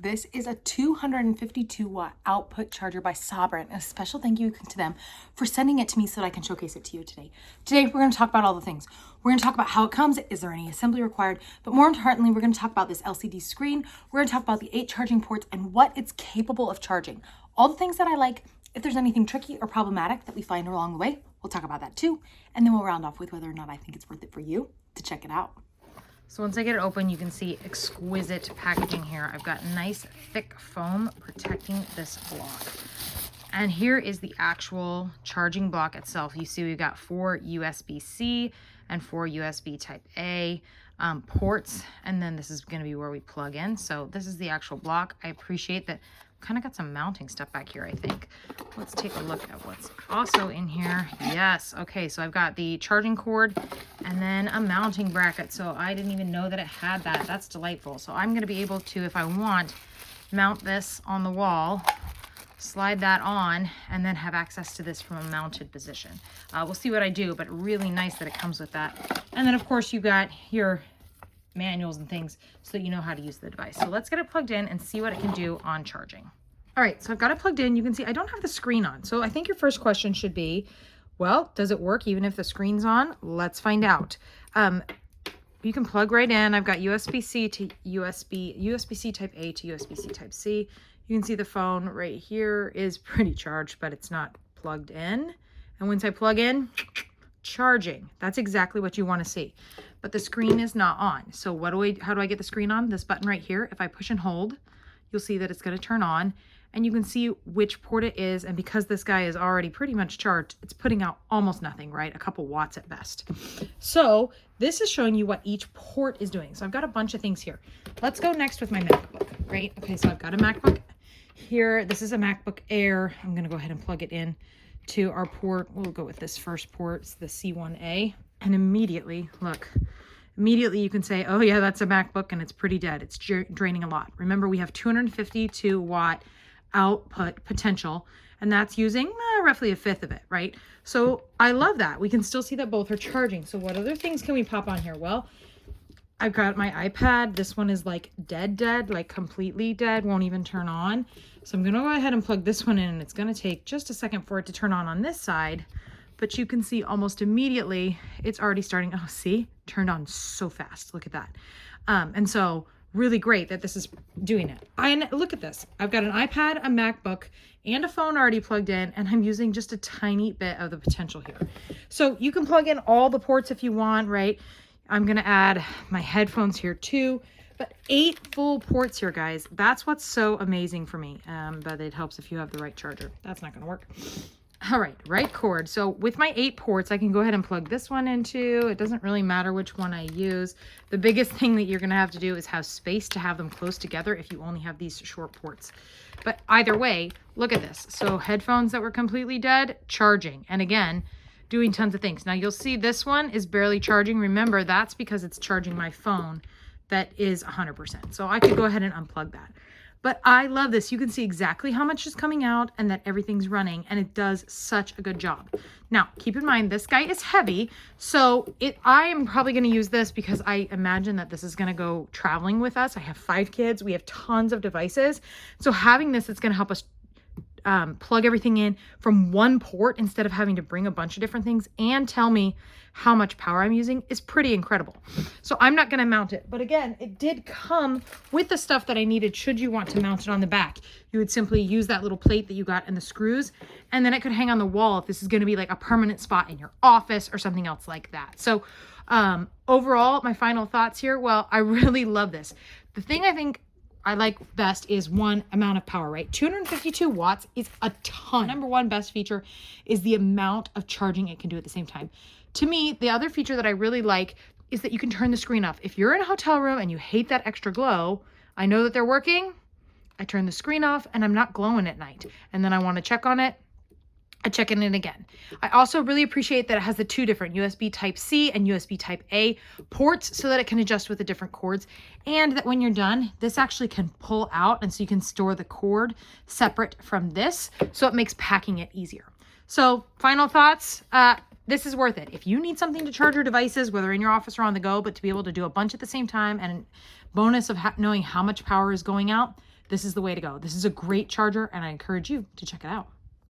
This is a 252 watt output charger by Sabrent. A special thank you to them for sending it to me so that I can showcase it to you today. Today, we're going to talk about all the things. We're going to talk about how it comes, is there any assembly required, but more importantly, we're going to talk about this LCD screen. We're going to talk about the 8 charging ports and what it's capable of charging. All the things that I like. If there's anything tricky or problematic that we find along the way, we'll talk about that too. And then we'll round off with whether or not I think it's worth it for you to check it out. So once I get it open, you can see exquisite packaging here. I've got nice thick foam protecting this block. And here is the actual charging block itself. You see we've got 4 USB-C and 4 USB Type-A ports. And then this is going to be where we plug in. So this is the actual block. I appreciate that. Kind of got some mounting stuff back here, I think. Let's take a look at what's also in here. Yes, okay, so I've got the charging cord and then a mounting bracket. So I didn't even know that it had that. That's delightful. So I'm going to be able to, if I want, mount this on the wall, slide that on, and then have access to this from a mounted position. We'll see what I do, but really nice that it comes with that. And then, of course, you got your manuals and things so that you know how to use the device. So let's get it plugged in and see what it can do on charging. All right, so I've got it plugged in. You can see I don't have the screen on. So I think your first question should be, well, does it work even if the screen's on? Let's find out. You can plug right in. I've got USB-C to USB-C Type A to USB-C Type C. You can see the phone right here is pretty charged, but it's not plugged in. And once I plug in, charging. That's exactly what you want to see. But the screen is not on. So how do I get the screen on? This button right here. If I push and hold, you'll see that it's going to turn on and you can see which port it is. And because this guy is already pretty much charged, it's putting out almost nothing, right? A couple watts at best. So this is showing you what each port is doing. So I've got a bunch of things here. Let's go next with my MacBook, right? Okay, so I've got a MacBook here. This is a MacBook Air. I'm going to go ahead and plug it in to our port. We'll go with this first port, it's the C1A. And immediately, look, you can say, oh yeah, that's a MacBook and it's pretty dead. It's draining a lot. Remember, we have 252 watt output potential, and that's using roughly a fifth of it, right? So I love that. We can still see that both are charging. So what other things can we pop on here? Well, I've got my iPad. This one is like dead, like completely dead, won't even turn on. So I'm going to go ahead and plug this one in, and it's going to take just a second for it to turn on this side. But you can see almost immediately it's already starting. Oh, see, turned on so fast. Look at that. And so really great that this is doing it. And look at this. I've got an iPad, a MacBook, and a phone already plugged in, and I'm using just a tiny bit of the potential here. So you can plug in all the ports if you want, right? I'm going to add my headphones here too. But 8 full ports here, guys. That's what's so amazing for me. But it helps if you have the right charger. That's not going to work. All right cord. So with my 8 ports, I can go ahead and plug this one into. It doesn't really matter which one I use. The biggest thing that you're going to have to do is have space to have them close together if you only have these short ports. But either way, look at this. So headphones that were completely dead, charging. And again, doing tons of things. Now you'll see this one is barely charging. Remember, that's because it's charging my phone that is 100%. So I could go ahead and unplug that. But I love this. You can see exactly how much is coming out and that everything's running, and it does such a good job. Now, keep in mind, this guy is heavy, so I am probably going to use this because I imagine that this is going to go traveling with us. I have 5 kids. We have tons of devices. So having this, it's going to help us plug everything in from one port instead of having to bring a bunch of different things and tell me how much power I'm using is pretty incredible. So I'm not going to mount it. But again, it did come with the stuff that I needed should you want to mount it on the back. You would simply use that little plate that you got and the screws, and then it could hang on the wall if this is going to be like a permanent spot in your office or something else like that. So overall, my final thoughts here, well, I really love this. The thing I think I like best is one amount of power, right? 252 watts is a ton. Number one best feature is the amount of charging it can do at the same time. To me, the other feature that I really like is that you can turn the screen off. If you're in a hotel room and you hate that extra glow, I know that they're working. I turn the screen off and I'm not glowing at night. And then I want to check on it. I check in it again. I also really appreciate that it has the 2 different USB Type-C and USB Type-A ports so that it can adjust with the different cords, and that when you're done, this actually can pull out, and so you can store the cord separate from this, so it makes packing it easier. So final thoughts, this is worth it. If you need something to charge your devices, whether in your office or on the go, but to be able to do a bunch at the same time, and bonus of knowing how much power is going out, this is the way to go. This is a great charger and I encourage you to check it out.